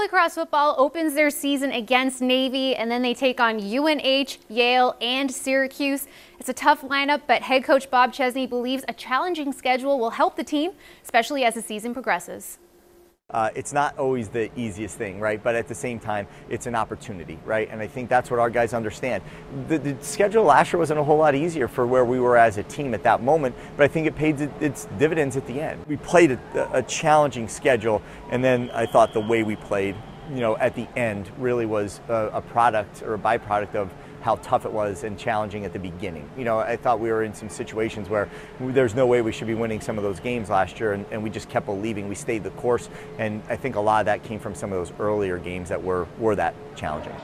lacrosse football opens their season against Navy, and then they take on UNH, Yale, and Syracuse. It's a tough lineup, but head coach Bob Chesney believes a challenging schedule will help the team, especially as the season progresses. It's not always the easiest thing, right? But at the same time, it's an opportunity, right? And I think that's what our guys understand. The schedule last year wasn't a whole lot easier for where we were as a team at that moment, but I think it paid its dividends at the end. We played a challenging schedule, and then I thought the way we played, at the end really was a product or a byproduct of how tough it was and challenging at the beginning. I thought we were in some situations where there's no way we should be winning some of those games last year, and we just kept believing. We stayed the course, and I think a lot of that came from some of those earlier games that were that challenging.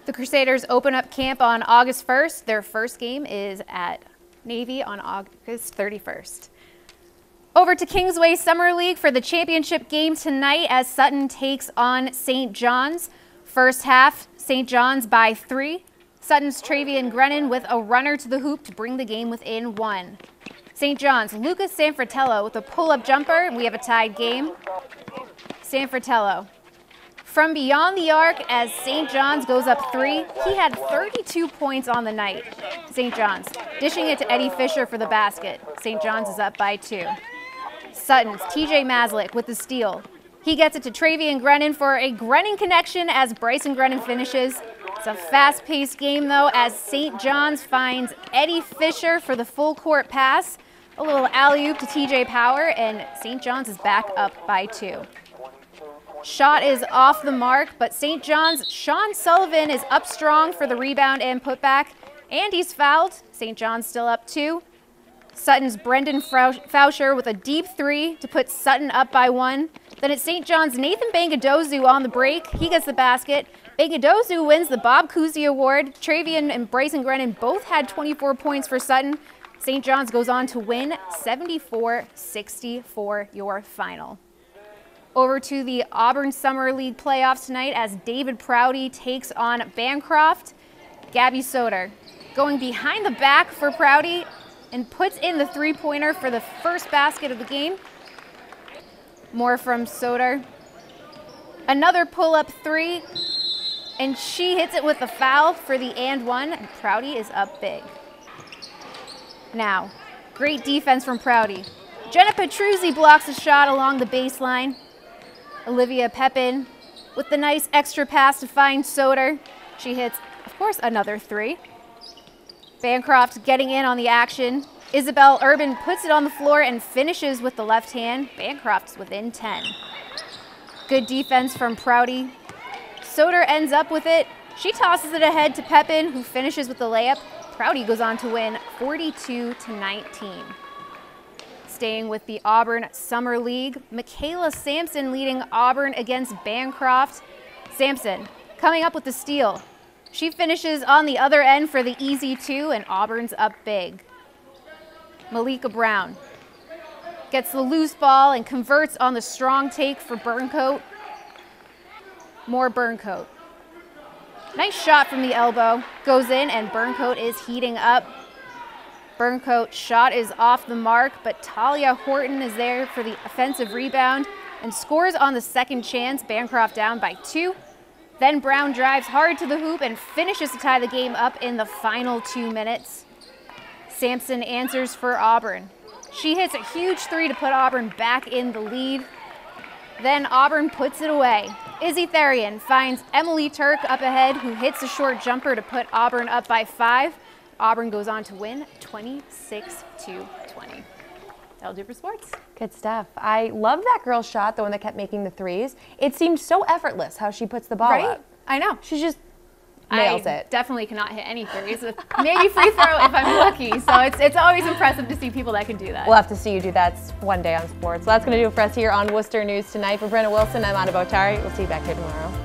The Crusaders open up camp on August 1st. Their first game is at Navy on August 31st. Over to Kingsway Summer League for the championship game tonight as Sutton takes on St. John's. First half, St. John's by 3. Sutton's Travian Grennan with a runner to the hoop to bring the game within 1. St. John's, Lucas Sanfratello with a pull-up jumper, and we have a tied game. Sanfratello from beyond the arc as St. John's goes up 3. He had 32 points on the night. St. John's dishing it to Eddie Fisher for the basket. St. John's is up by 2. Sutton's TJ Maslick with the steal. He gets it to Travian Grennan for a Grennan connection as Bryson Grennan finishes. It's a fast-paced game, though, as St. John's finds Eddie Fisher for the full-court pass. A little alley-oop to TJ Power, and St. John's is back up by 2. Shot is off the mark, but St. John's' Sean Sullivan is up strong for the rebound and putback, and he's fouled. St. John's still up 2. Sutton's Brendan Fauscher with a deep 3 to put Sutton up by 1. Then it's St. John's Nathan Bangadozu on the break. He gets the basket. Bangadozu wins the Bob Cousy Award. Travian and Bryson Grennan both had 24 points for Sutton. St. John's goes on to win 74-64 your final. Over to the Auburn Summer League playoffs tonight as David Prouty takes on Bancroft. Gabby Soder going behind the back for Prouty and puts in the three-pointer for the first basket of the game. More from Soder. Another pull-up 3, and she hits it with a foul for the and 1, and Prouty is up big. Now, great defense from Prouty. Jenna Petruzzi blocks a shot along the baseline. Olivia Pepin with the nice extra pass to find Soder. She hits, of course, another 3. Bancroft getting in on the action. Isabel Urban puts it on the floor and finishes with the left hand. Bancroft's within 10. Good defense from Prouty. Soder ends up with it. She tosses it ahead to Pepin, who finishes with the layup. Prouty goes on to win 42-19. Staying with the Auburn Summer League, Michaela Sampson leading Auburn against Bancroft. Sampson coming up with the steal. She finishes on the other end for the easy 2, and Auburn's up big. Malika Brown gets the loose ball and converts on the strong take for Burncoat. More Burncoat. Nice shot from the elbow. Goes in, and Burncoat is heating up. Burncoat's shot is off the mark, but Talia Horton is there for the offensive rebound and scores on the second chance. Bancroft down by 2. Then Brown drives hard to the hoop and finishes to tie the game up in the final 2 minutes. Sampson answers for Auburn. She hits a huge 3 to put Auburn back in the lead. Then Auburn puts it away. Izzy Therian finds Emily Turk up ahead, who hits a short jumper to put Auburn up by 5. Auburn goes on to win 26-20. That'll do for sports. Good stuff. I love that girl's shot, the one that kept making the 3s. It seemed so effortless how she puts the ball up. I know. She just nails it. Definitely cannot hit any 3s. Maybe free throw if I'm lucky. So it's always impressive to see people that can do that. We'll have to see you do that one day on sports. So that's going to do it for us here on Worcester News Tonight. For Brenna Wilson, I'm Anna Botari. We'll see you back here tomorrow.